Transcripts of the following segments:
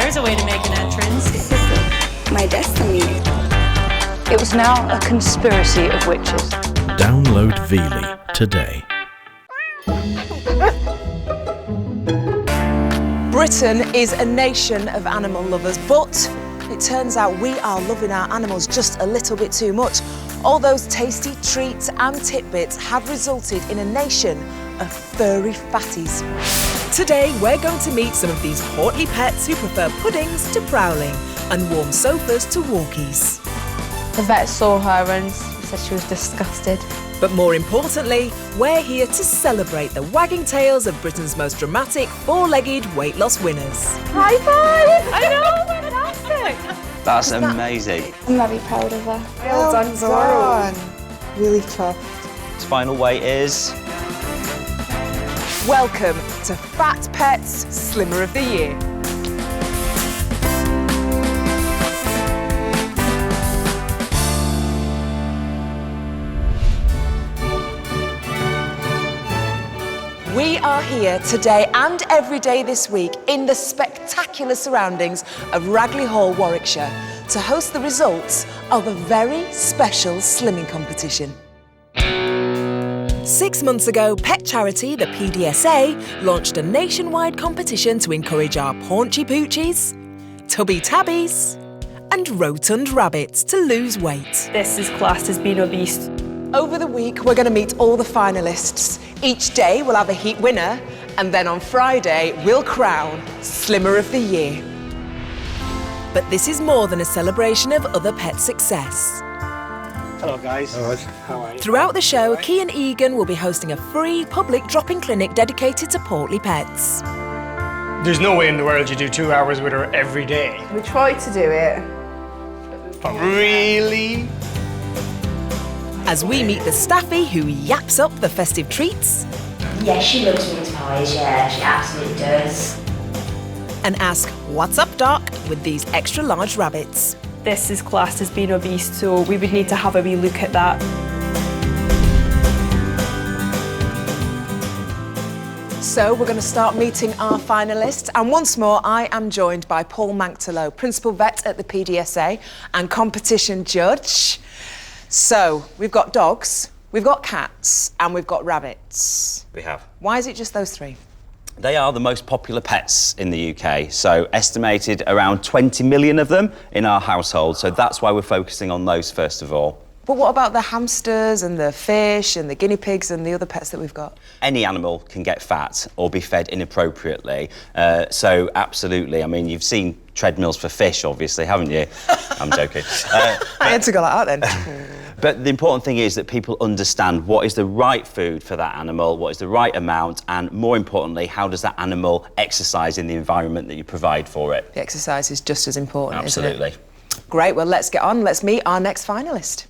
there's a way to make an entrance. This is my destiny. It was now a conspiracy of witches. Download Veely today. Britain is a nation of animal lovers, but it turns out we are loving our animals just a little bit too much. All those tasty treats and tidbits have resulted in a nation of furry fatties. Today, we're going to meet some of these portly pets who prefer puddings to prowling and warm sofas to walkies. The vet saw her and said she was disgusted. But more importantly, we're here to celebrate the wagging tails of Britain's most dramatic four-legged weight loss winners. High five! I know, fantastic! That's amazing. I'm very proud of her. Well done. Really tough. Its final weight is... Welcome to Fat Pets Slimmer of the Year. We are here today and every day this week in the spectacular surroundings of Ragley Hall, Warwickshire, to host the results of a very special slimming competition. 6 months ago, pet charity, the PDSA, launched a nationwide competition to encourage our paunchy poochies, tubby tabbies, and rotund rabbits to lose weight. This is classed as being obese. Over the week, we're going to meet all the finalists. Each day, we'll have a heat winner, and then on Friday, we'll crown Slimmer of the Year. But this is more than a celebration of other pet success. Hello guys. Hello. How are you? Throughout the show, Key and Egan will be hosting a free public drop-in clinic dedicated to portly pets. There's no way in the world you do 2 hours with her every day. We tried to do it. But really? As we meet the staffy who yaps up the festive treats. Yeah, she loves mince pies, yeah, she absolutely does. And ask, what's up, Doc, with these extra large rabbits. This is classed as being obese, so we would need to have a wee look at that. So we're going to start meeting our finalists, and once more I am joined by Paul Manctolo, Principal Vet at the PDSA and Competition Judge. So we've got dogs, we've got cats, and we've got rabbits. We have. Why is it just those three? They are the most popular pets in the UK, so estimated around 20 million of them in our household, so that's why we're focusing on those first of all. But what about the hamsters and the fish and the guinea pigs and the other pets that we've got? Any animal can get fat or be fed inappropriately, so absolutely. I mean, you've seen treadmills for fish, obviously, haven't you? I'm joking. I had to go like that then. But the important thing is that people understand what is the right food for that animal, what is the right amount, and more importantly, how does that animal exercise in the environment that you provide for it. The exercise is just as important, Absolutely. Isn't it? Great, well, let's get on. Let's meet our next finalist.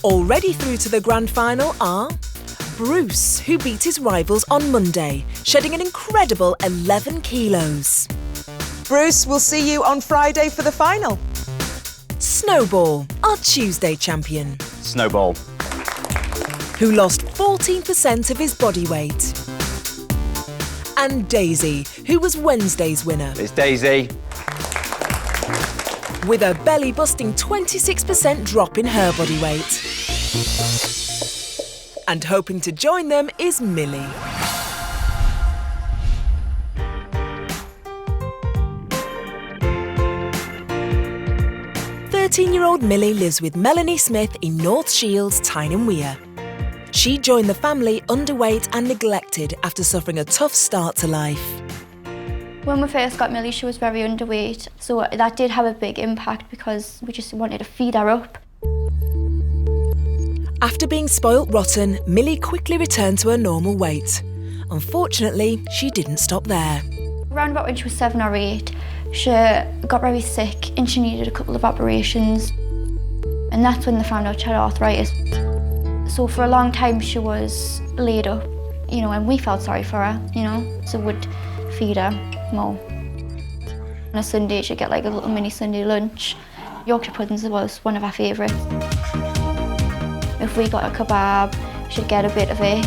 Already through to the grand final are Bruce, who beat his rivals on Monday, shedding an incredible 11 kilos. Bruce, we'll see you on Friday for the final. Snowball, our Tuesday champion. Snowball. Who lost 14% of his body weight. And Daisy, who was Wednesday's winner. It's Daisy. With a belly-busting 26% drop in her body weight. And hoping to join them is Millie. Thirteen-year-old Millie lives with Melanie Smith in North Shields, Tyne and Wear. She joined the family underweight and neglected after suffering a tough start to life. When we first got Millie, she was very underweight, so that did have a big impact because we just wanted to feed her up. After being spoilt rotten, Millie quickly returned to her normal weight. Unfortunately, she didn't stop there. Around about when she was 7 or 8, she got very sick and she needed a couple of operations. And that's when they found out she had arthritis. So for a long time she was laid up, you know, and we felt sorry for her, you know, so we'd feed her more. On a Sunday she'd get like a little mini Sunday lunch. Yorkshire puddings was one of our favourites. If we got a kebab, she'd get a bit of it.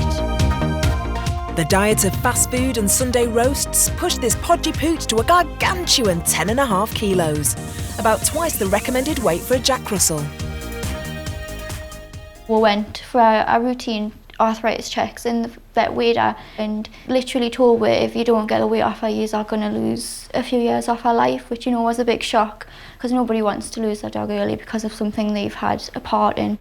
The diet of fast food and Sunday roasts pushed this podgy pooch to a gargantuan 10.5 kilos, about twice the recommended weight for a Jack Russell. We went for our routine arthritis checks and the vet weighed her and literally told her if you don't get the weight off her, you are going to lose a few years off her life, which, you know, was a big shock because nobody wants to lose their dog early because of something they've had a part in.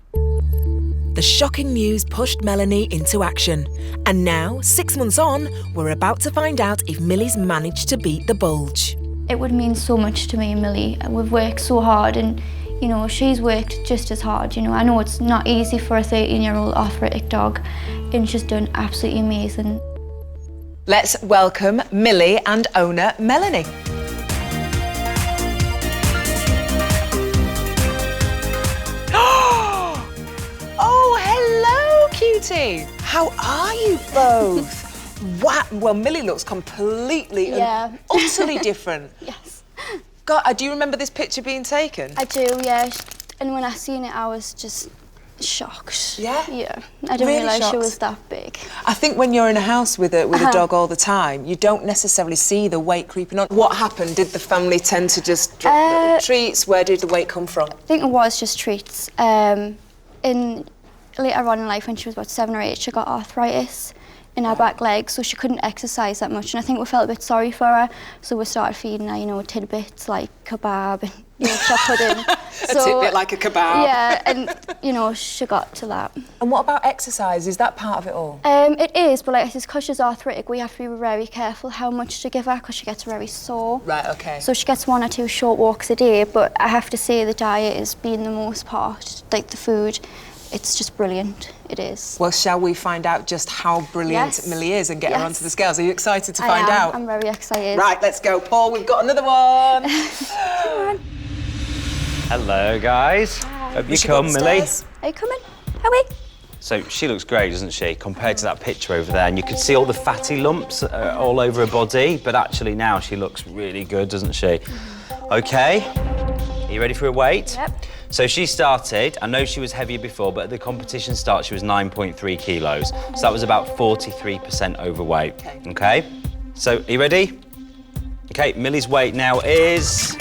The shocking news pushed Melanie into action. And now, 6 months on, we're about to find out if Millie's managed to beat the bulge. It would mean so much to me and Millie. We've worked so hard and, you know, she's worked just as hard. You know, I know it's not easy for a 13-year-old arthritic dog and she's done absolutely amazing. Let's welcome Millie and owner Melanie. Oh, hello, cutie. How are you both? Wow. Well, Millie looks completely and utterly different. Yes. God, do you remember this picture being taken? I do, yeah. And when I seen it, I was just shocked. Yeah? Yeah. I didn't realise she was that big. I think when you're in a house with a drog all the time, you don't necessarily see the weight creeping on. What happened? Did the family tend to just drop the treats? Where did the weight come from? I think it was just treats. In later on in life, when she was about 7 or 8, she got arthritis in her back legs, so she couldn't exercise that much. And I think we felt a bit sorry for her, so we started feeding her, you know, tidbits like kebab and Yorkshire pudding. A tidbit like a kebab. Yeah, and, you know, she got to that. And what about exercise? Is that part of it all? It is, but like, it's because she's arthritic, we have to be very careful how much to give her because she gets very sore. Right, OK. So she gets 1 or 2 short walks a day, but I have to say the diet is being the most part, like the food. It's just brilliant, it is. Well, shall we find out just how brilliant Millie is and get her onto the scales? Are you excited to find out? I'm very excited. Right, let's go. Paul, we've got another one. Come on. Hello, guys. Hi. Hope you come, Millie. Are you coming? Are we? So she looks great, doesn't she, compared to that picture over there? And you can see all the fatty lumps all over her body, but actually now she looks really good, doesn't she? OK, are you ready for a weight? Yep. So she started, I know she was heavier before, but at the competition start she was 9.3 kilos. So that was about 43% overweight, OK? So, are you ready? OK, Millie's weight now is...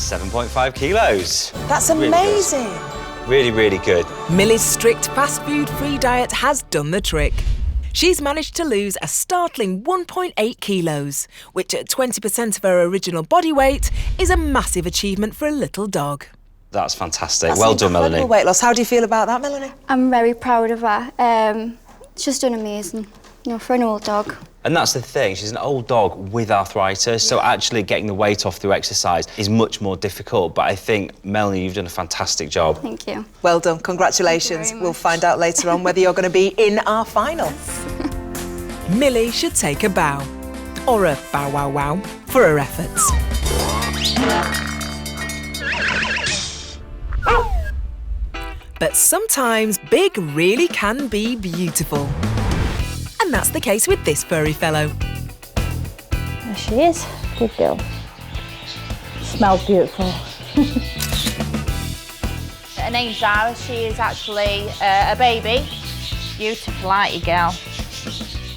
7.5 kilos. That's amazing. Really, really good. Millie's strict fast food-free diet has done the trick. She's managed to lose a startling 1.8 kilos, which at 20% of her original body weight is a massive achievement for a little dog. That's fantastic. Well done, Melanie. Weight loss. How do you feel about that, Melanie? I'm very proud of her. She's done amazing, you know, for an old dog. And that's the thing, she's an old dog with arthritis, so actually getting the weight off through exercise is much more difficult. But I think, Melanie, you've done a fantastic job. Thank you. Well done, congratulations. We'll find out later on whether you're going to be in our final. Millie should take a bow, or a bow wow wow, for her efforts. But sometimes big really can be beautiful. And that's the case with this furry fellow. There she is. Good girl. Smells beautiful. Her name's Zara. She is actually a baby. Beautiful, lighty girl.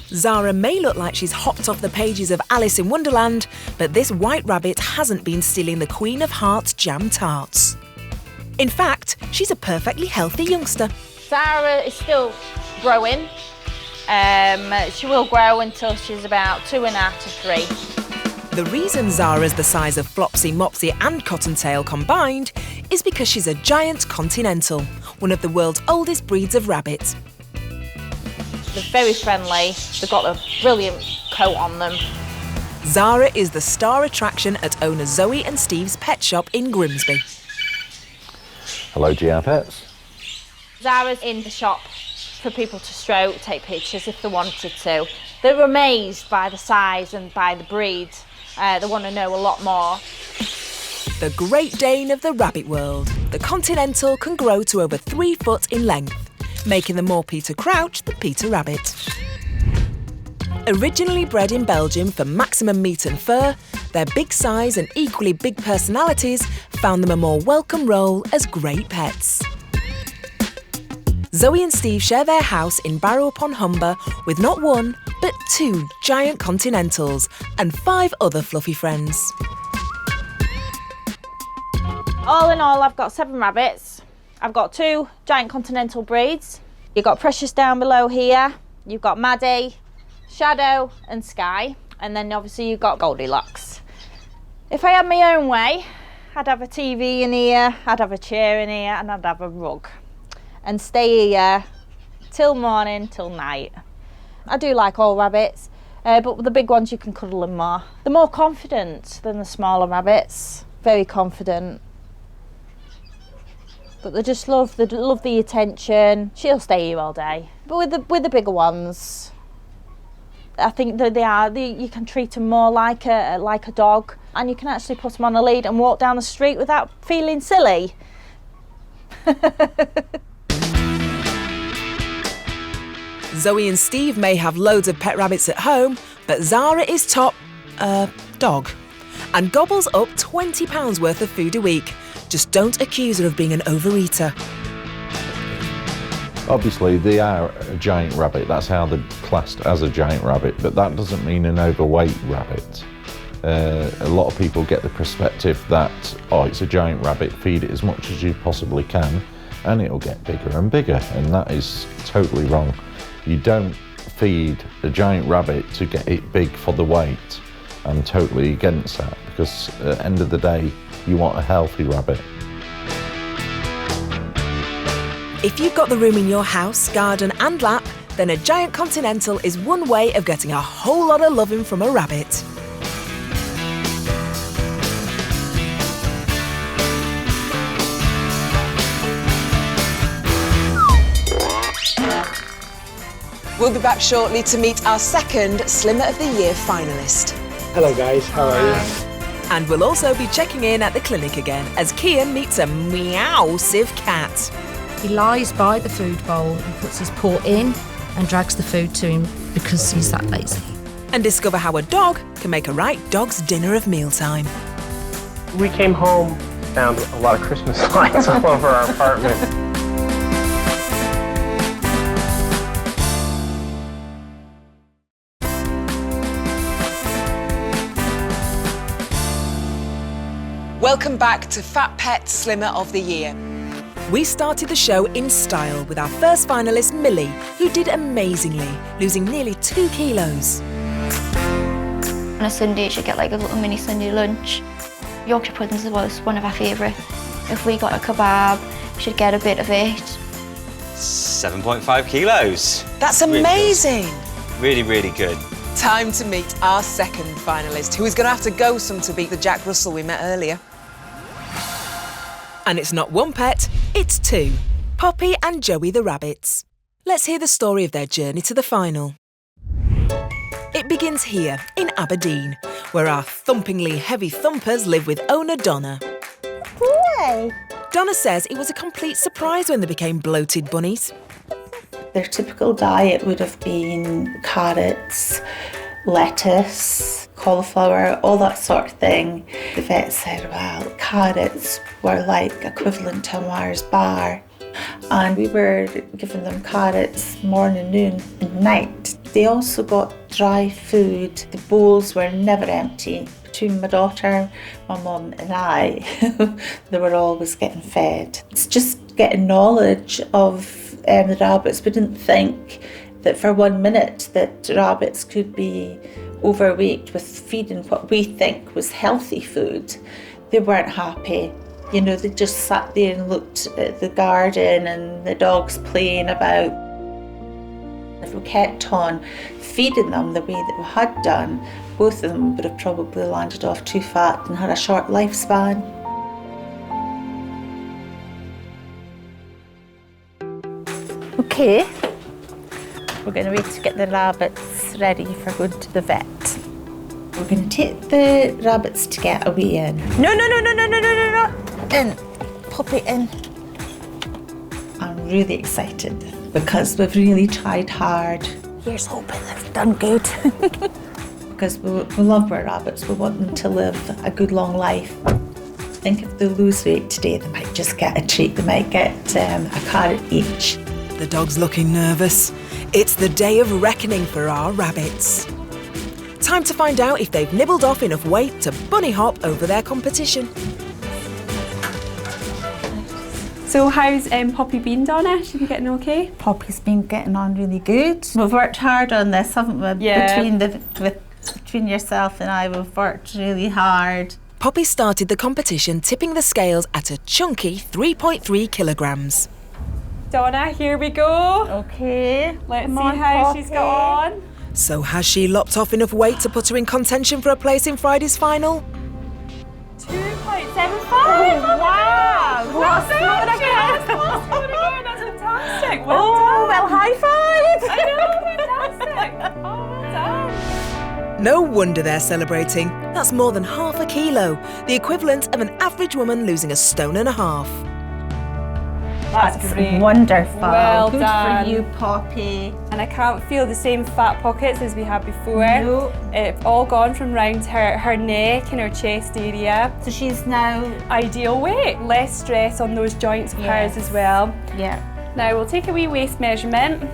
Zara may look like she's hopped off the pages of Alice in Wonderland, but this white rabbit hasn't been stealing the Queen of Hearts jam tarts. In fact, she's a perfectly healthy youngster. Zara is still growing. She will grow until she's about 2.5 to 3. The reason Zara's the size of Flopsy, Mopsy and Cottontail combined is because she's a giant Continental, one of the world's oldest breeds of rabbits. They're very friendly. They've got a brilliant coat on them. Zara is the star attraction at owner Zoe and Steve's pet shop in Grimsby. Hello, GR Pets. Zara's in the shop for people to stroke, take pictures if they wanted to. They're amazed by the size and by the breed. They want to know a lot more. The Great Dane of the rabbit world, the Continental can grow to over 3 foot in length, making them more Peter Crouch than Peter Rabbit. Originally bred in Belgium for maximum meat and fur, their big size and equally big personalities found them a more welcome role as great pets. Zoe and Steve share their house in Barrow-upon-Humber with not one, but 2 giant Continentals and 5 other fluffy friends. All in all, I've got 7 rabbits. I've got 2 giant Continental breeds. You've got Precious down below here. You've got Maddie, Shadow and Sky. And then obviously you've got Goldilocks. If I had my own way, I'd have a TV in here, I'd have a chair in here, and I'd have a rug. And stay here till morning, till night. I do like all rabbits, but with the big ones you can cuddle them more. They're more confident than the smaller rabbits. Very confident. But they just love the attention. She'll stay here all day. But with the bigger ones, I think that you can treat them more like a dog, and you can actually put them on a lead and walk down the street without feeling silly. Zoe and Steve may have loads of pet rabbits at home, but Zara is top dog and gobbles up £20 worth of food a week. Just don't accuse her of being an overeater. Obviously, they are a giant rabbit. That's how they're classed as a giant rabbit, but that doesn't mean an overweight rabbit. A lot of people get the perspective that, oh, it's a giant rabbit, feed it as much as you possibly can, and it'll get bigger and bigger, and that is totally wrong. You don't feed a giant rabbit to get it big for the weight. I'm totally against that, because at the end of the day, you want a healthy rabbit. If you've got the room in your house, garden and lap, then a giant Continental is one way of getting a whole lot of loving from a rabbit. We'll be back shortly to meet our second Slimmer of the Year finalist. Hello guys, how are you? And we'll also be checking in at the clinic again as Kian meets a meowsive cat. He lies by the food bowl and puts his paw in and drags the food to him because he's that lazy. And discover how a dog can make a right dog's dinner of mealtime. We came home, found a lot of Christmas lights all over our apartment. Welcome back to Fat Pet Slimmer of the Year. We started the show in style with our first finalist, Millie, who did amazingly, losing nearly 2 kilos. On a Sunday, she'd get like a little mini Sunday lunch. Yorkshire puddings was one of our favourites. If we got a kebab, she'd get a bit of it. 7.5 kilos. That's amazing. Really, really good. Time to meet our second finalist, who is going to have to go some to beat the Jack Russell we met earlier. And it's not one pet, it's 2. Poppy and Joey the rabbits. Let's hear the story of their journey to the final. It begins here, in Aberdeen, where our thumpingly heavy thumpers live with owner Donna. Hey. Donna says it was a complete surprise when they became bloated bunnies. Their typical diet would have been carrots, lettuce, cauliflower, all that sort of thing. The vet said, well, carrots were like equivalent to a Mars bar. And we were giving them carrots morning, noon and night. They also got dry food. The bowls were never empty. Between my daughter, my mum and I, they were always getting fed. It's just getting knowledge of the rabbits. We didn't think that for 1 minute that rabbits could be overweight with feeding what we think was healthy food. They weren't happy. You know, they just sat there and looked at the garden and the dogs playing about. If we kept on feeding them the way that we had done, both of them would have probably landed off too fat and had a short lifespan. Okay, we're going to wait to get the rabbits ready for going to the vet. We're going to take the rabbits to get a wee in. No. In. Pop it in. I'm really excited because we've really tried hard Here's hoping they've done good. Because we love our rabbits, we want them to live a good long life. I think if they lose weight today, they might just get a treat. They might get a carrot each. The dog's looking nervous. It's the day of reckoning for our rabbits. Time to find out if they've nibbled off enough weight to bunny hop over their competition. So how's Poppy been, Donna? She been getting okay? Poppy's been getting on really good. We've worked hard on this, haven't we? Yeah. Between yourself and I, we've worked really hard. Poppy started the competition tipping the scales at a chunky 3.3 kilograms. Donna, here we go. Okay. Let's see how she's got on. So has she lopped off enough weight to put her in contention for a place in Friday's final? 2.75. Oh, wow. What's that? That's fantastic. Well, high five. I know, fantastic. Oh, well done. No wonder they're celebrating. That's more than half a kilo, the equivalent of an average woman losing 1.5 stones. That's great. Wonderful. Well good done. for you, Poppy. And I can't feel the same fat pockets as we had before. No. It's all gone from round her neck and her chest area. So she's now ideal weight. Less stress on those joints of hers as well. Yeah. Now we'll take a wee waist measurement.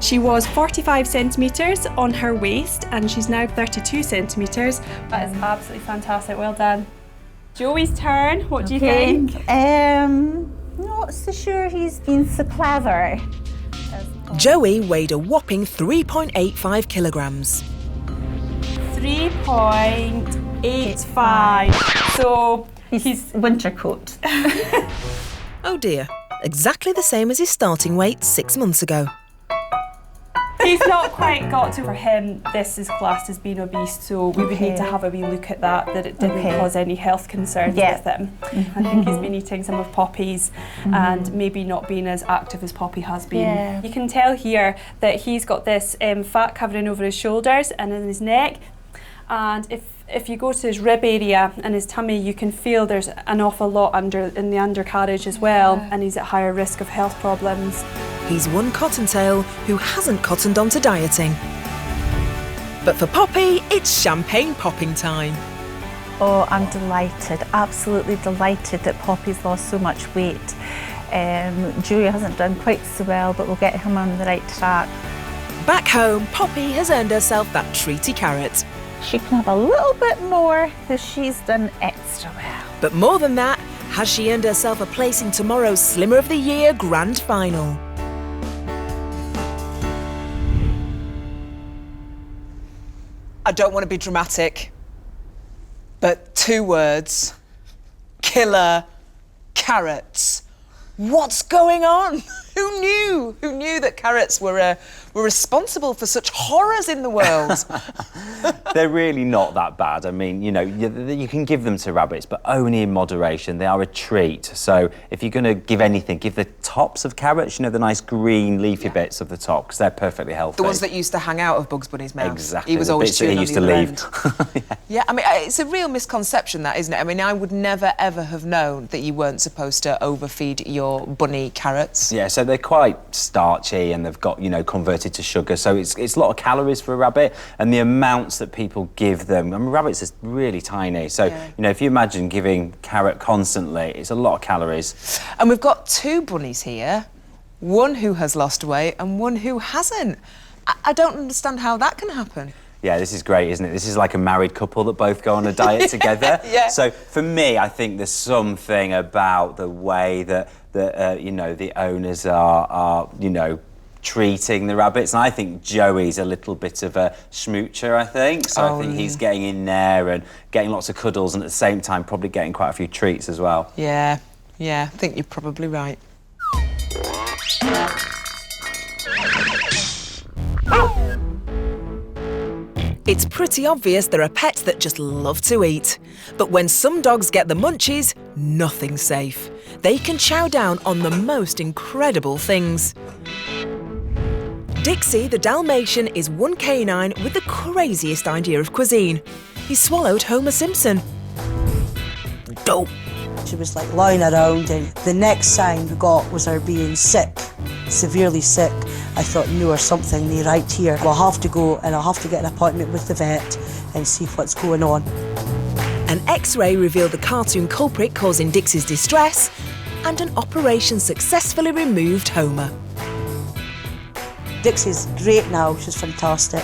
She was 45 centimetres on her waist and she's now 32 centimetres. That is absolutely fantastic, well done. Joey's turn, what do you think? Not so sure he's been so clever. Joey weighed a whopping 3.85 kilograms. 3.85. So he's winter coat. Oh dear, exactly the same as his starting weight 6 months ago. He's not quite got to, for him, this is classed as being obese, so we would need to have a wee look at that it didn't cause any health concerns with him. I think he's been eating some of Poppy's and maybe not being as active as Poppy has been. Yeah. You can tell here that he's got this fat covering over his shoulders and in his neck, and if you go to his rib area and his tummy, you can feel there's an awful lot in the undercarriage as well, and he's at higher risk of health problems. He's one cottontail who hasn't cottoned onto dieting. But for Poppy, it's champagne popping time. Oh, I'm delighted, absolutely delighted that Poppy's lost so much weight. Joey hasn't done quite so well, but we'll get him on the right track. Back home, Poppy has earned herself that treaty carrot. She can have a little bit more because she's done extra well. But more than that, has she earned herself a place in tomorrow's Slimmer of the Year Grand Final? I don't want to be dramatic, but 2 words: killer carrots. What's going on? Who knew? Who knew that carrots were responsible for such horrors in the world? They're really not that bad. I mean, you know, you can give them to rabbits, but only in moderation. They are a treat. So if you're going to give anything, give the tops of carrots, you know, the nice green leafy bits of the top, because they're perfectly healthy. The ones that used to hang out of Bugs Bunny's mouth. Exactly. He was always chewing on used the to other leave. end. Yeah, I mean, it's a real misconception, that, isn't it? I mean, I would never, ever have known that you weren't supposed to overfeed your bunny carrots. Yeah, so they're quite starchy and they've got, you know, converted to sugar. So it's a lot of calories for a rabbit, and the amounts that people give them. I mean, rabbits are really tiny. So, you know, if you imagine giving carrot constantly, it's a lot of calories. And we've got 2 bunnies here, one who has lost weight and one who hasn't. I don't understand how that can happen. Yeah, this is great, isn't it? This is like a married couple that both go on a diet together. Yeah. So for me, I think there's something about the way that you know, the owners are you know, treating the rabbits, and I think Joey's a little bit of a smoocher, I think. So I think he's getting in there and getting lots of cuddles, and at the same time probably getting quite a few treats as well. Yeah, I think you're probably right. It's pretty obvious there are pets that just love to eat. But when some dogs get the munchies, nothing's safe. They can chow down on the most incredible things. Dixie, the Dalmatian, is one canine with the craziest idea of cuisine. He swallowed Homer Simpson. Dope. She was like lying around, and the next sign we got was her being sick, severely sick. I thought, no, there's something right here. We'll have to go and I'll have to get an appointment with the vet and see what's going on. An X-ray revealed the cartoon culprit causing Dixie's distress, and an operation successfully removed Homer. Dixie's great now, she's fantastic.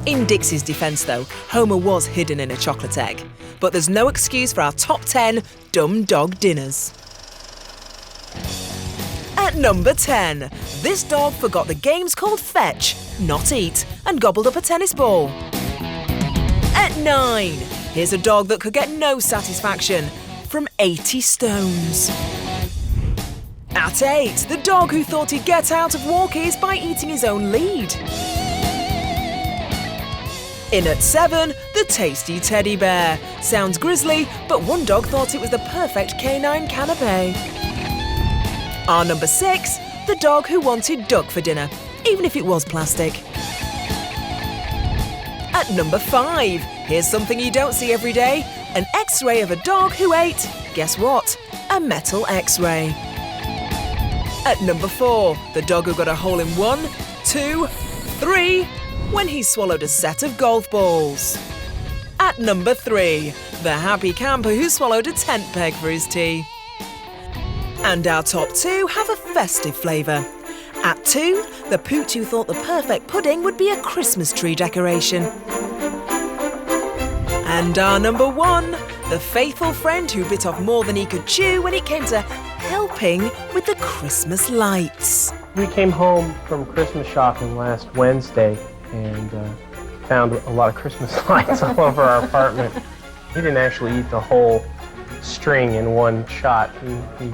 In Dixie's defence though, Homer was hidden in a chocolate egg. But there's no excuse for our top 10 dumb dog dinners. At number 10, this dog forgot the games called fetch, not eat, and gobbled up a tennis ball. At 9, here's a dog that could get no satisfaction from 80 stones. At 8, the dog who thought he'd get out of walkies by eating his own lead. In at 7, the tasty teddy bear. Sounds grisly, but one dog thought it was the perfect canine canapé. Our number 6, the dog who wanted duck for dinner, even if it was plastic. At number 5, here's something you don't see every day, an X-ray of a dog who ate, guess what, a metal X-ray. At number 4, the dog who got a hole in 1, 2, 3, when he swallowed a set of golf balls. At number 3, the happy camper who swallowed a tent peg for his tea. And our top 2 have a festive flavour. At 2, the pooch who thought the perfect pudding would be a Christmas tree decoration. And our number 1, the faithful friend who bit off more than he could chew when it came to helping with the Christmas lights. We came home from Christmas shopping last Wednesday and found a lot of Christmas lights all over our apartment. He didn't actually eat the whole string in one shot. He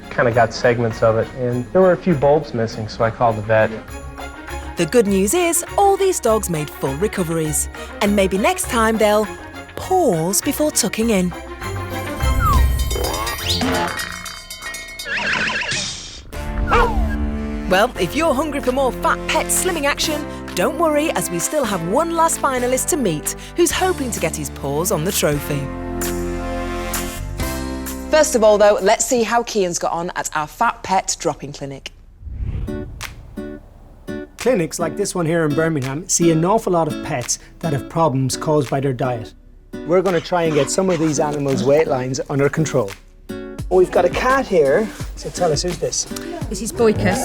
kind of got segments of it, and there were a few bulbs missing, so I called the vet. The good news is all these dogs made full recoveries, and maybe next time they'll pause before tucking in. Well, if you're hungry for more fat pet slimming action, don't worry, as we still have one last finalist to meet who's hoping to get his paws on the trophy. First of all though, let's see how Kian's got on at our Fat Pet Drop-In Clinic. Clinics like this one here in Birmingham see an awful lot of pets that have problems caused by their diet. We're going to try and get some of these animals' weight lines under control. We've got a cat here, so tell us, who's this? This is Boycus.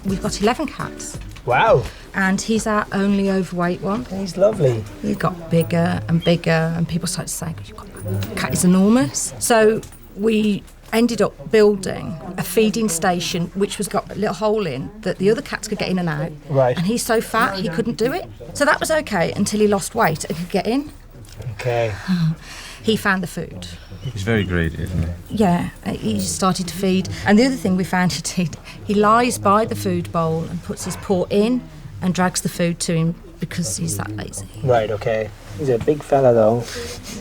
We've got 11 cats. Wow. And he's our only overweight one. He's lovely. He got bigger and bigger, and people started to say, the cat is enormous. So we ended up building a feeding station which was got a little hole in that the other cats could get in and out. Right. And he's so fat he couldn't do it. So that was okay until he lost weight and could get in. Okay. He found the food. He's very greedy, isn't he? Yeah, he started to feed. And the other thing we found he lies by the food bowl and puts his paw in and drags the food to him because he's that lazy. Right, okay. He's a big fella though.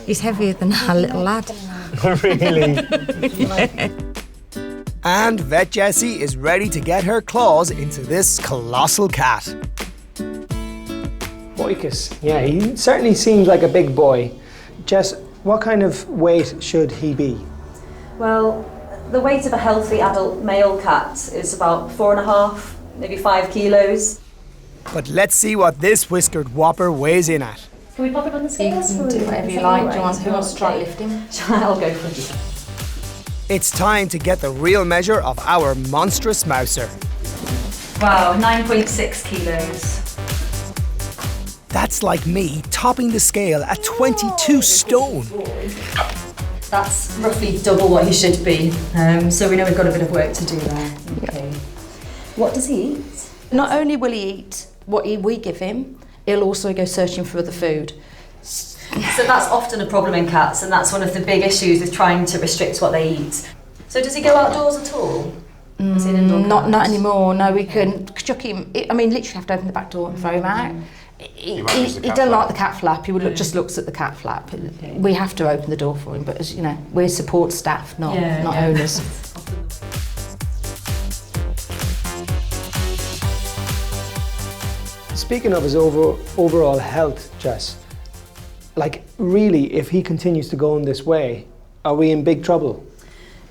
He's heavier than our little lad. Really? Yeah. And Vet Jessie is ready to get her claws into this colossal cat. Boycus, yeah, he certainly seems like a big boy. Jess, what kind of weight should he be? Well, the weight of a healthy adult male cat is about 4.5, maybe 5 kilos. But let's see what this whiskered whopper weighs in at. Can we pop it on the scales? You can do whatever you like. Who wants to try to lift him? I'll go for you. It's time to get the real measure of our monstrous mouser. Wow, 9.6 kilos. That's like me topping the scale at 22 stone. That's roughly double what he should be. So we know we've got a bit of work to do there. Okay. What does he eat? Not only will he eat what we give him, he'll also go searching for other food. So that's often a problem in cats, and that's one of the big issues with trying to restrict what they eat. So does he go outdoors at all? Not anymore. No, we can chuck him. I mean, literally have to open the back door and throw him out. He doesn't like the cat flap. He just looks at the cat flap. We have to open the door for him, but as you know, we're support staff, not owners. Speaking of his overall health, Jess, like really, if he continues to go in this way, Are we in big trouble?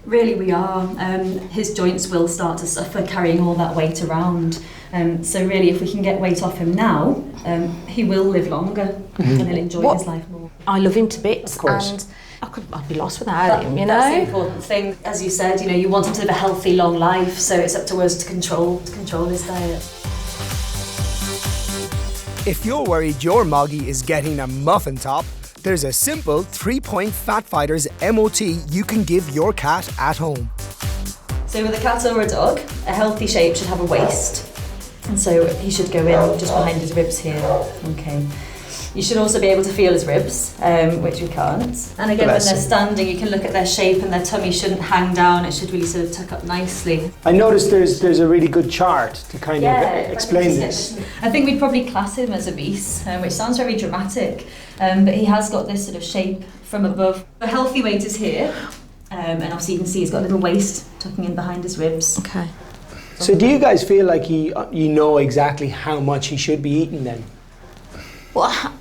Really we are. His joints will start to suffer carrying all that weight around. So really if we can get weight off him now, he will live longer and he'll enjoy his life more. I love him to bits, Of course. and I'd be lost without him, you know. That's the important thing. As you said, you want him to live a healthy, long life, so it's up to us to control his diet. If you're worried your Moggy is getting a muffin top, there's a simple 3-point Fat Fighters MOT you can give your cat at home. So with a cat or a dog, a healthy shape should have a waist. And so he should go in just behind his ribs here. Okay. You should also be able to feel his ribs, which we can't. And again, when they're standing, you can look at their shape and their tummy shouldn't hang down. It should really sort of tuck up nicely. I noticed there's a really good chart to kind of explain this. I think we'd probably class him as obese, which sounds very dramatic, but he has got this sort of shape from above. The healthy weight is here, and obviously you can see he's got a little waist tucking in behind his ribs. Okay. So do you guys feel like you know exactly how much he should be eating then? Well,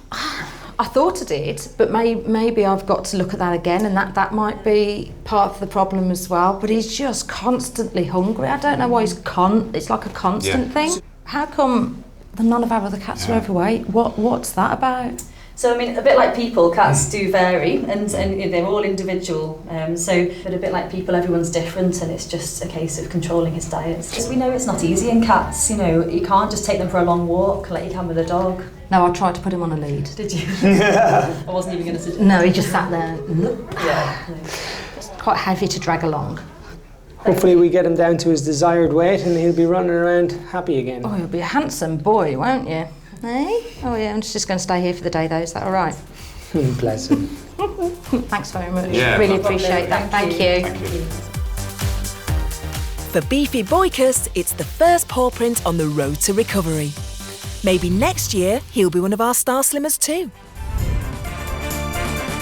I thought I did, but maybe I've got to look at that again, and that might be part of the problem as well. But he's just constantly hungry. I don't know why it's like a constant thing. How come none of our other cats are overweight? What's that about? So I mean, a bit like people, cats do vary, and they're all individual. But a bit like people, everyone's different, and it's just a case of controlling his diet. Because we know it's not easy in cats. You can't just take them for a long walk like you can with a dog. No, I tried to put him on a lead. Did you? I wasn't even going to suggest. No, he just sat there. Yeah. It's quite heavy to drag along. Hopefully we get him down to his desired weight and he'll be running around happy again. Oh, you'll be a handsome boy, won't you? Eh? Oh yeah, I'm just going to stay here for the day though, is that all right? Bless him. Thanks very much. Yeah, really appreciate that. Thank you. For beefy Boycus, it's the first paw print on the road to recovery. Maybe next year he'll be one of our star slimmers too.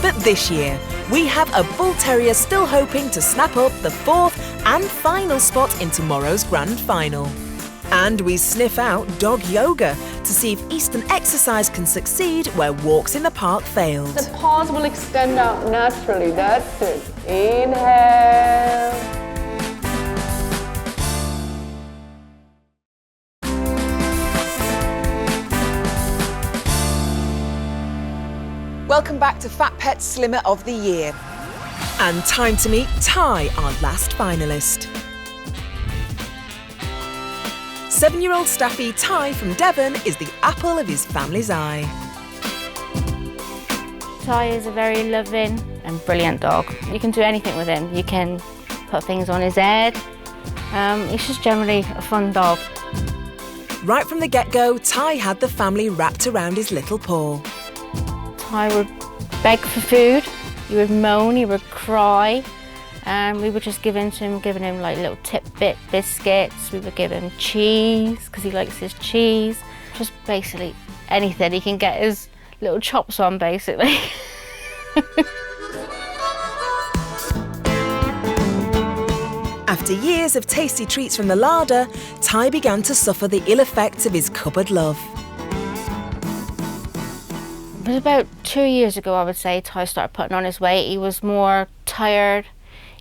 But this year, we have a bull terrier still hoping to snap up the 4th and final spot in tomorrow's grand final. And we sniff out dog yoga to see if Eastern exercise can succeed where walks in the park failed. The paws will extend out naturally, that's it. Inhale. Welcome back to Fat Pet Slimmer of the Year. And time to meet Ty, our last finalist. 7-year-old staffy Ty from Devon is the apple of his family's eye. Ty is a very loving and brilliant dog. You can do anything with him. You can put things on his head. He's just generally a fun dog. Right from the get-go, Ty had the family wrapped around his little paw. Ty would beg for food, he would moan, he would cry, and we were just giving him like little tidbit biscuits. We would give him cheese, because he likes his cheese. Just basically anything he can get his little chops on, basically. After years of tasty treats from the larder, Ty began to suffer the ill effects of his cupboard love. It was about 2 years ago, I would say, Ty started putting on his weight. He was more tired.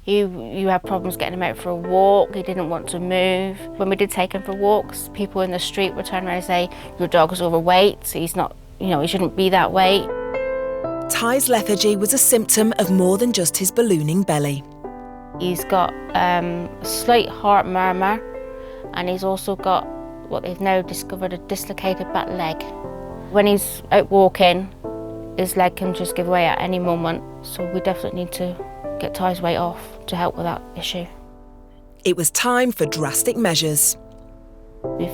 You had problems getting him out for a walk. He didn't want to move. When we did take him for walks, people in the street would turn around and say, your dog is overweight, so he's not, he shouldn't be that weight. Ty's lethargy was a symptom of more than just his ballooning belly. He's got a slight heart murmur, and he's also got what they've now discovered, a dislocated back leg. When he's out walking, his leg can just give way at any moment, so we definitely need to get Ty's weight off to help with that issue. It was time for drastic measures. We've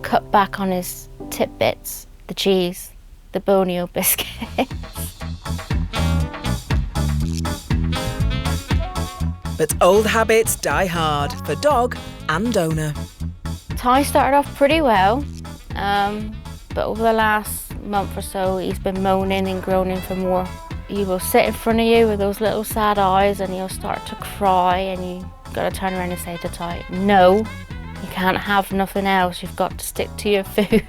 cut back on his tidbits, the cheese, the bonio biscuits. But old habits die hard for dog and owner. Ty started off pretty well, but over the last month or so, he's been moaning and groaning for more. He will sit in front of you with those little sad eyes and he'll start to cry, and you got to turn around and say to Ty, no, you can't have nothing else, you've got to stick to your food.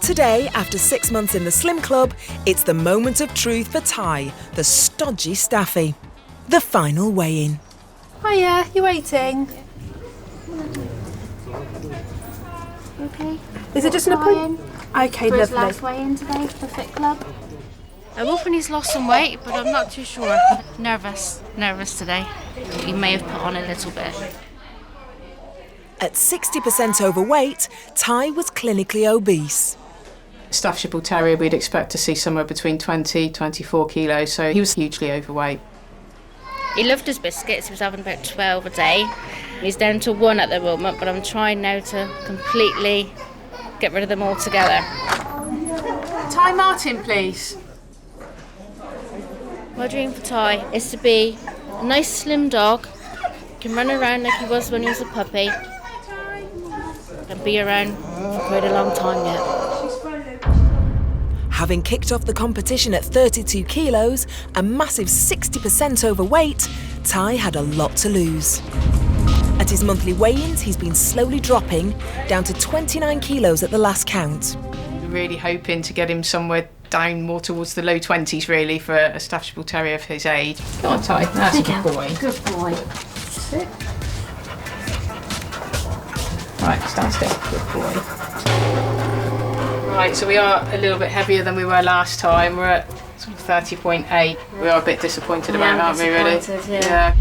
today, after 6 months in the Slim Club, it's the moment of truth for Ty, the stodgy staffy. The final weigh-in. Hiya, you waiting? Okay. Is it just an appointment? Okay, for his lovely. last weigh-in today for Fit Club. I'm hoping he's lost some weight, but I'm not too sure. Nervous today. He may have put on a little bit. At 60% overweight, Ty was clinically obese. Staffordshire Bull Terrier, we'd expect to see somewhere between 20, 24 kilos, so he was hugely overweight. He loved his biscuits. He was having about 12 a day. He's down to 1 at the moment, but I'm trying now to completely get rid of them altogether. Ty Martin, please. My dream for Ty is to be a nice slim dog, can run around like he was when he was a puppy, and be around for quite a long time yet. Having kicked off the competition at 32 kilos, a massive 60% overweight, Ty had a lot to lose. At his monthly weigh-ins, he's been slowly dropping, down to 29 kilos at the last count. We're really hoping to get him somewhere down more towards the low 20s, really, for a Staffordshire Bull Terrier of his age. Come on, Ty, that's a good boy. Good boy. Sit. Right, stand still. Good boy. Right, so we are a little bit heavier than we were last time. We're at sort of 30.8. We are a bit disappointed about, aren't we, really? Yeah.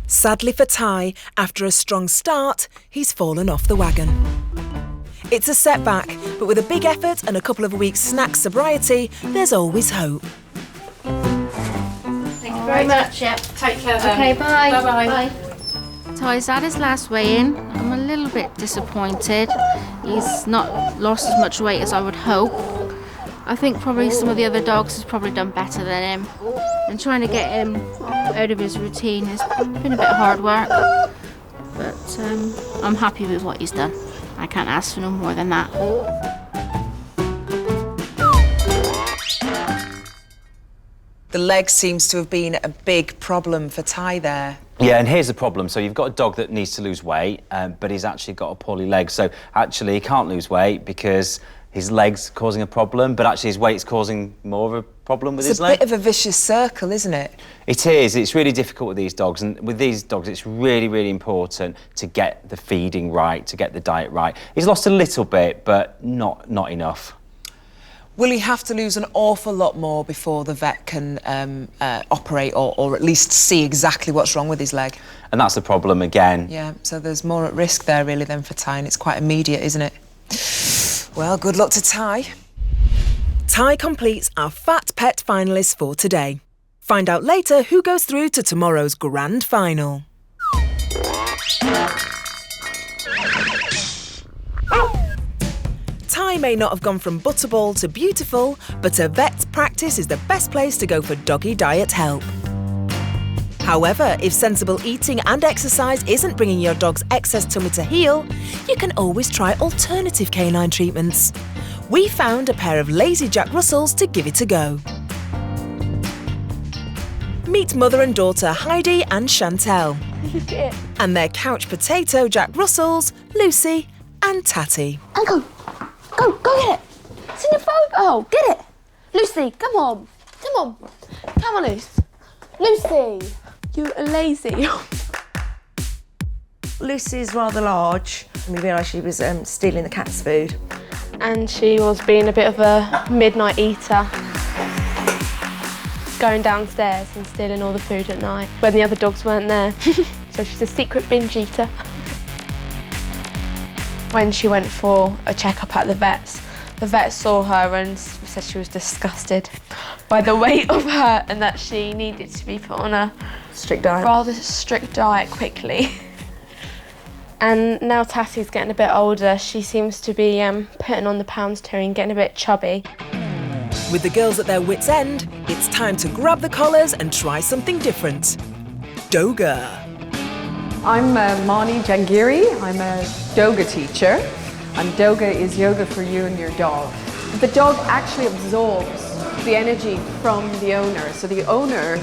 Sadly for Ty, after a strong start, he's fallen off the wagon. It's a setback, but with a big effort and a couple of weeks' snack sobriety, there's always hope. Thank you very much. Yep. Take care then. Okay, bye. Bye-bye. Bye. Ty's had his last weigh-in. I'm a little bit disappointed. He's not lost as much weight as I would hope. I think probably some of the other dogs has probably done better than him. And trying to get him out of his routine has been a bit hard work. But I'm happy with what he's done. I can't ask for no more than that. The leg seems to have been a big problem for Ty there. Yeah, and here's the problem. So you've got a dog that needs to lose weight, but he's actually got a poorly leg. So actually he can't lose weight because his leg's causing a problem, but actually his weight's causing more of a problem with his leg. It's a bit of a vicious circle, isn't it? It is. It's really difficult with these dogs, and with these dogs it's really, really important to get the feeding right, to get the diet right. He's lost a little bit, but not enough. Will he have to lose an awful lot more before the vet can operate or at least see exactly what's wrong with his leg? And that's the problem again. Yeah, so there's more at risk there really than for Ty, and it's quite immediate, isn't it? Well, good luck to Ty. Ty completes our Fat Pet finalists for today. Find out later who goes through to tomorrow's grand final. Ty may not have gone from butterball to beautiful, but a vet's practice is the best place to go for doggy diet help. However, if sensible eating and exercise isn't bringing your dog's excess tummy to heel, you can always try alternative canine treatments. We found a pair of lazy Jack Russells to give it a go. Meet mother and daughter Heidi and Chantel, and their couch potato Jack Russells, Lucy and Tatty. And go get it. It's in your photo. Get it. Lucy, come on, Lucy. You are lazy. Lucy's rather large, and we realised she was stealing the cat's food. And she was being a bit of a midnight eater, going downstairs and stealing all the food at night when the other dogs weren't there. So she's a secret binge eater. When she went for a checkup at the vet saw her and said she was disgusted by the weight of her and that she needed to be put on a rather strict diet quickly. And now Tatty's getting a bit older, she seems to be putting on the pounds too and getting a bit chubby. With the girls at their wits' end, it's time to grab the collars and try something different. Doga. I'm Mani Jangiri. I'm a Doga teacher, and Doga is yoga for you and your dog. The dog actually absorbs the energy from the owner, so the owner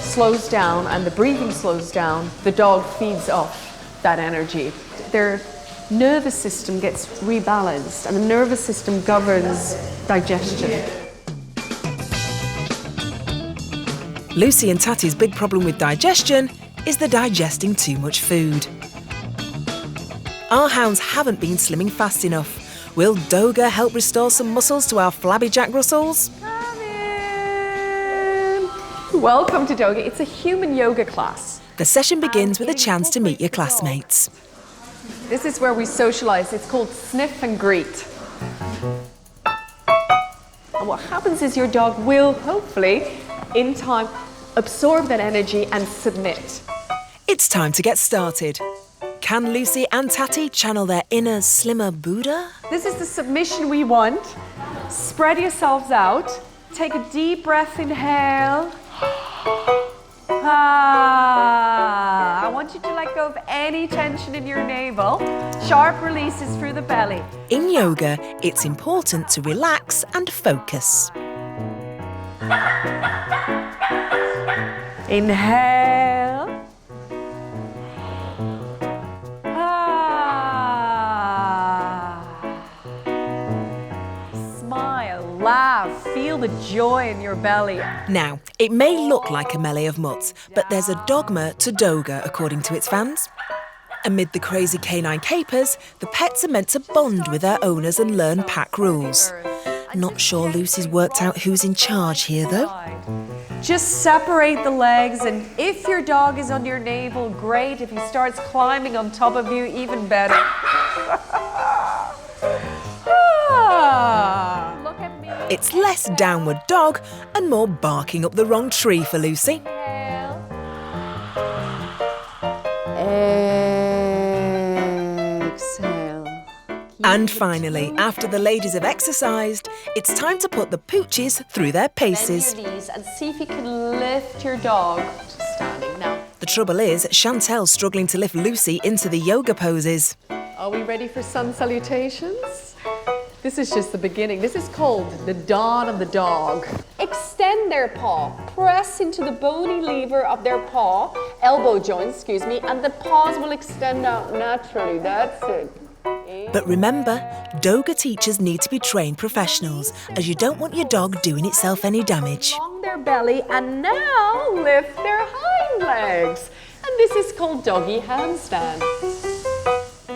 slows down and the breathing slows down, the dog feeds off that energy. They're nervous system gets rebalanced, and the nervous system governs digestion. Lucy and Tatty's big problem with digestion is they're digesting too much food. Our hounds haven't been slimming fast enough. Will Doga help restore some muscles to our flabby Jack Russells? Welcome to Doga. It's a human yoga class. The session begins with a chance to meet your classmates. This is where we socialise. It's called sniff and greet. And what happens is your dog will, hopefully, in time, absorb that energy and submit. It's time to get started. Can Lucy and Tatty channel their inner, slimmer Buddha? This is the submission we want. Spread yourselves out. Take a deep breath, inhale. I want you to let go of any tension in your navel. Sharp releases through the belly. In yoga, it's important to relax and focus. Inhale. Smile, laugh, feel the joy in your belly. Now, it may look like a melee of mutts, but there's a dogma to Doga, according to its fans. Amid the crazy canine capers, the pets are meant to bond with their owners and learn pack rules. Not sure Lucy's worked out who's in charge here, though. Just separate the legs, and if your dog is on your navel, great. If he starts climbing on top of you, even better. Look at me. It's less downward dog and more barking up the wrong tree for Lucy. Exhale. And finally, after the ladies have exercised, it's time to put the pooches through their paces. Bend your knees and see if you can lift your dog to standing now. The trouble is, Chantel's struggling to lift Lucy into the yoga poses. Are we ready for sun salutations? This is just the beginning. This is called the dawn of the dog. Extend their paw. Press into the bony lever of their paw, elbow joints, excuse me, and the paws will extend out naturally. That's it. But remember, Doga teachers need to be trained professionals, as you don't want your dog doing itself any damage. Along their belly, and now lift their hind legs. And this is called doggy handstand.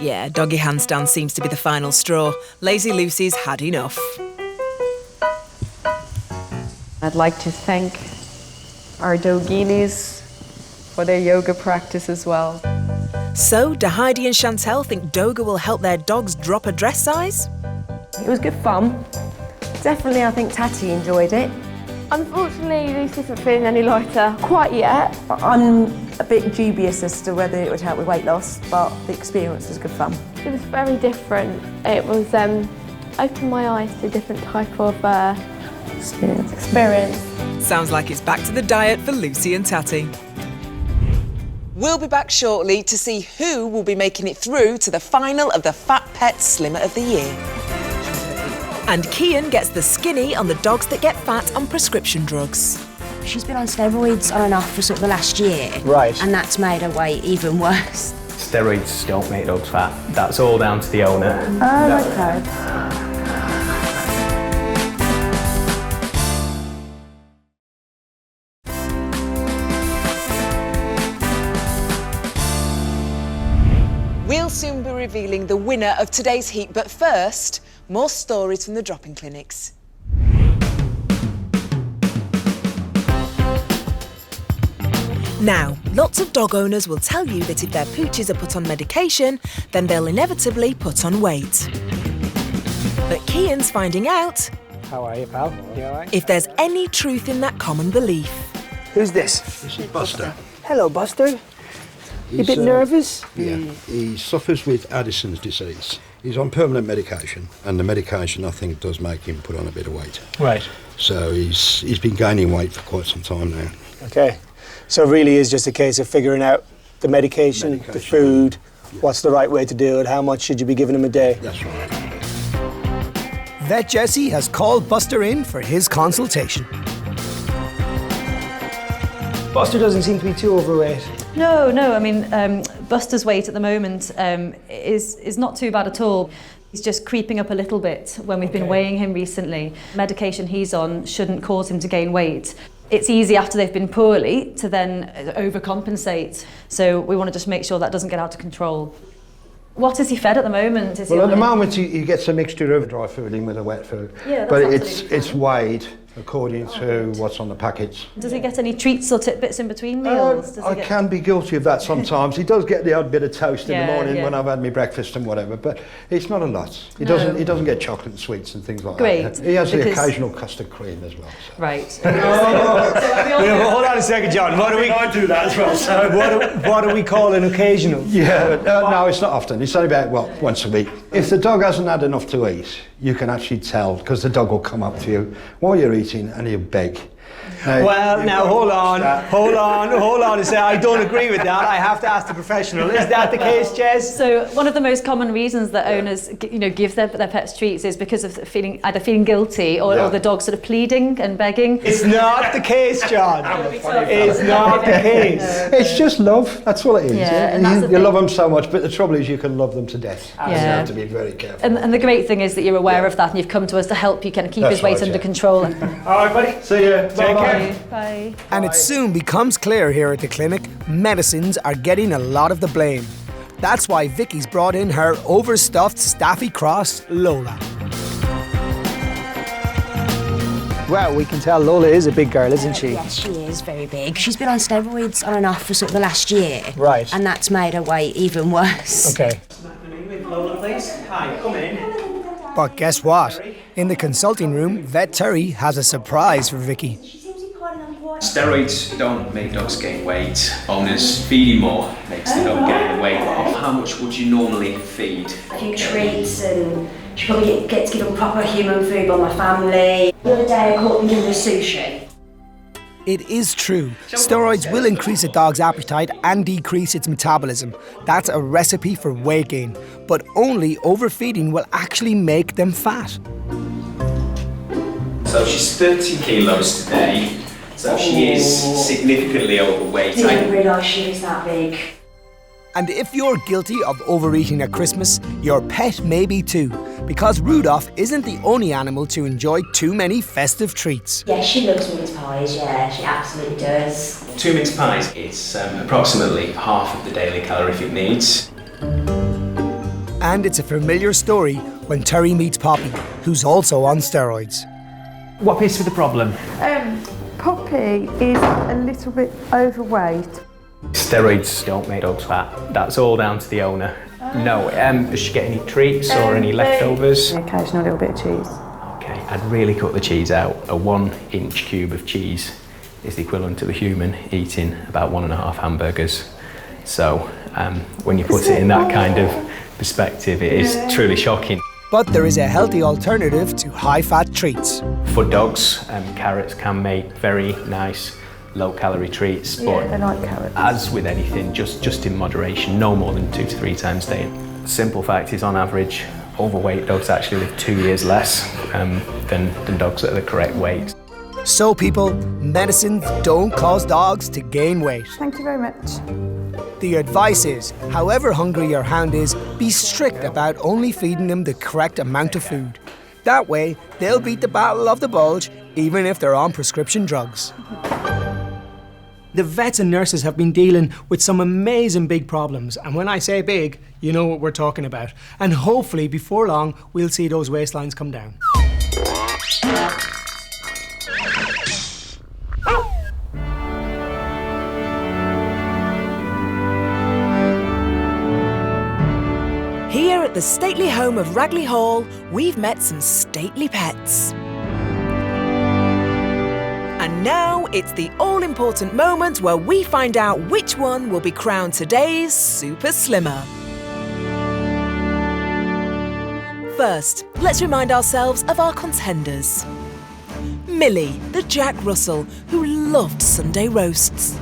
Yeah, doggy handstand seems to be the final straw. Lazy Lucy's had enough. I'd like to thank our doginis for their yoga practice as well. So, do Heidi and Chantel think Doga will help their dogs drop a dress size? It was good fun. Definitely, I think Tatty enjoyed it. Unfortunately, Lucy isn't feeling any lighter quite yet. I'm a bit dubious as to whether it would help with weight loss, but the experience was good fun. It was very different. It was opened my eyes to a different type of experience. Sounds like it's back to the diet for Lucy and Tatty. We'll be back shortly to see who will be making it through to the final of the Fat Pet Slimmer of the Year. And Kian gets the skinny on the dogs that get fat on prescription drugs. She's been on steroids on and off for sort of the last year. Right. And that's made her weight even worse. Steroids don't make dogs fat. That's all down to the owner. Oh, okay. We'll soon be revealing the winner of today's heat, but first, more stories from the drop-in clinics. Now, lots of dog owners will tell you that if their pooches are put on medication, then they'll inevitably put on weight. But Kian's finding out How are you, pal? You all right? if there's any truth in that common belief. Who's this? This is Buster. Hello, Buster. You a bit He's, nervous? Yeah, he suffers with Addison's disease. He's on permanent medication, and the medication, I think, does make him put on a bit of weight. Right. So he's been gaining weight for quite some time now. Okay. So it really is just a case of figuring out the medication, the food, what's the right way to do it, how much should you be giving him a day? That's right. Vet Jesse has called Buster in for his consultation. Buster doesn't seem to be too overweight. No, I mean, Buster's weight at the moment is not too bad at all. He's just creeping up a little bit when we've been weighing him recently. Medication he's on shouldn't cause him to gain weight. It's easy after they've been poorly to then overcompensate. So we want to just make sure that doesn't get out of control. What is he fed at the moment? Well, at the moment he gets a mixture of dry fooding with a wet food. Yeah, that's but absolutely it's weighed according to what's on the package. Does he get any treats or tidbits in between meals? I can be guilty of that sometimes. He does get the odd bit of toast in the morning when I've had my breakfast and whatever, but it's not a lot. He doesn't get chocolate and sweets and things like that. He has the occasional custard cream as well. So. Right. Hold on a second, John. What do we? I do that as well. So what do we call an occasional? Yeah, no, it's not often. It's only about once a week. If the dog hasn't had enough to eat, you can actually tell because the dog will come up to you while you're eating and he'll beg. Now hold on a second. I don't agree with that. I have to ask the professional. Is that the case, Jez? So one of the most common reasons that owners, give their pets treats is because of either feeling guilty or the dog sort of pleading and begging. It's not the case, John. It's not the case. It's just love. That's all it is. Yeah, you love them so much, but the trouble is you can love them to death. You have to be very careful. And the great thing is that you're aware of that and you've come to us to help you kind of keep his weight under control. All right, buddy. See you. Take care. Bye. And it soon becomes clear here at the clinic, medicines are getting a lot of the blame. That's why Vicky's brought in her overstuffed staffy cross, Lola. Well, we can tell Lola is a big girl, isn't she? Yes, she is very big. She's been on steroids on and off for sort of the last year. Right. And that's made her weight even worse. Okay. Lola, please. Hi, come in. But guess what? In the consulting room, Vet Terry has a surprise for Vicky. Steroids don't make dogs gain weight. Owners feeding more makes the dog gain weight off. How much would you normally feed? A few treats and she probably gets given proper human food by my family. The other day I caught them giving her sushi. It is true. Steroids will increase a dog's appetite and decrease its metabolism. That's a recipe for weight gain. But only overfeeding will actually make them fat. So she's 30 kilos today. So she is significantly overweight. I didn't realise she was that big. And if you're guilty of overeating at Christmas, your pet may be too, because Rudolph isn't the only animal to enjoy too many festive treats. Yeah, she loves mince pies, yeah, she absolutely does. 2 mince pies, it's approximately half of the daily calorific needs. And it's a familiar story when Terry meets Poppy, who's also on steroids. What is the problem? Poppy is a little bit overweight. Steroids don't make dogs fat. That's all down to the owner. No, does she get any treats or any leftovers? An occasional little bit of cheese. Okay, I'd really cut the cheese out. A 1-inch cube of cheese is the equivalent to the human eating about 1.5 hamburgers. So when you put it in that kind of perspective, it is truly shocking. But there is a healthy alternative to high-fat treats. For dogs, carrots can make very nice low-calorie treats, but they like carrots. As with anything, just in moderation, no more than 2 to 3 times a day. The simple fact is, on average, overweight dogs actually live 2 years less than dogs that are the correct weight. So people, medicines don't cause dogs to gain weight. Thank you very much. The advice is, however hungry your hound is, be strict about only feeding them the correct amount of food. That way, they'll beat the battle of the bulge, even if they're on prescription drugs. The vets and nurses have been dealing with some amazing big problems, and when I say big, you know what we're talking about. And hopefully, before long, we'll see those waistlines come down. Here at the stately home of Ragley Hall, we've met some stately pets. And now it's the all-important moment where we find out which one will be crowned today's Super Slimmer. First, let's remind ourselves of our contenders. Millie, the Jack Russell, who loved Sunday roasts.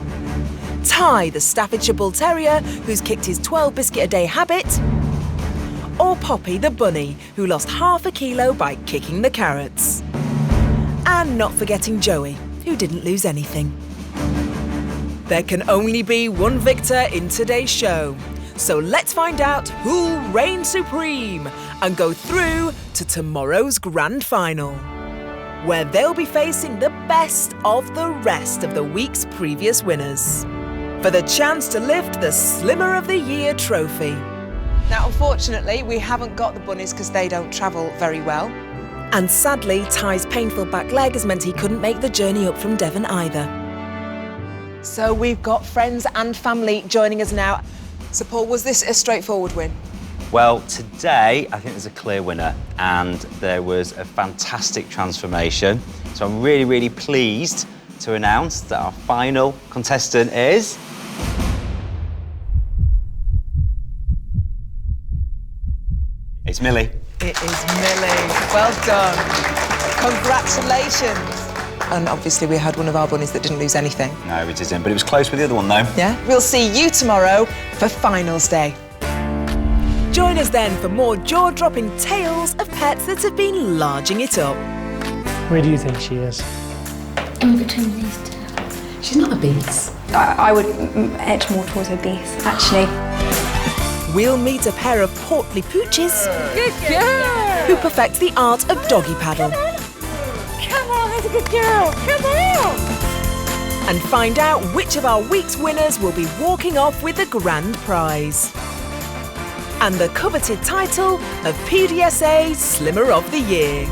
Ty, the Staffordshire Bull Terrier, who's kicked his 12-biscuit-a-day habit. Or Poppy, the bunny, who lost ½ kilo by kicking the carrots. And not forgetting Joey, who didn't lose anything. There can only be one victor in today's show. So let's find out who'll reign supreme and go through to tomorrow's grand final, where they'll be facing the best of the rest of the week's previous winners for the chance to lift the Slimmer of the Year trophy. Now, unfortunately, we haven't got the bunnies because they don't travel very well. And sadly, Ty's painful back leg has meant he couldn't make the journey up from Devon either. So we've got friends and family joining us now. So Paul, was this a straightforward win? Well, today I think there's a clear winner and there was a fantastic transformation. So I'm really, really pleased to announce that our final contestant is... It's Millie. It is Millie. Well done. Congratulations. And obviously we had one of our bunnies that didn't lose anything. No, we didn't, but it was close with the other one though. Yeah? We'll see you tomorrow for finals day. Join us then for more jaw-dropping tales of pets that have been larging it up. Where do you think she is? In between these two. She's not a beast. I would edge more towards a beast, actually. We'll meet a pair of portly pooches who perfect the art of doggy paddle. Come on, that's a good girl. Come on! And find out which of our week's winners will be walking off with the grand prize and the coveted title of PDSA Slimmer of the Year.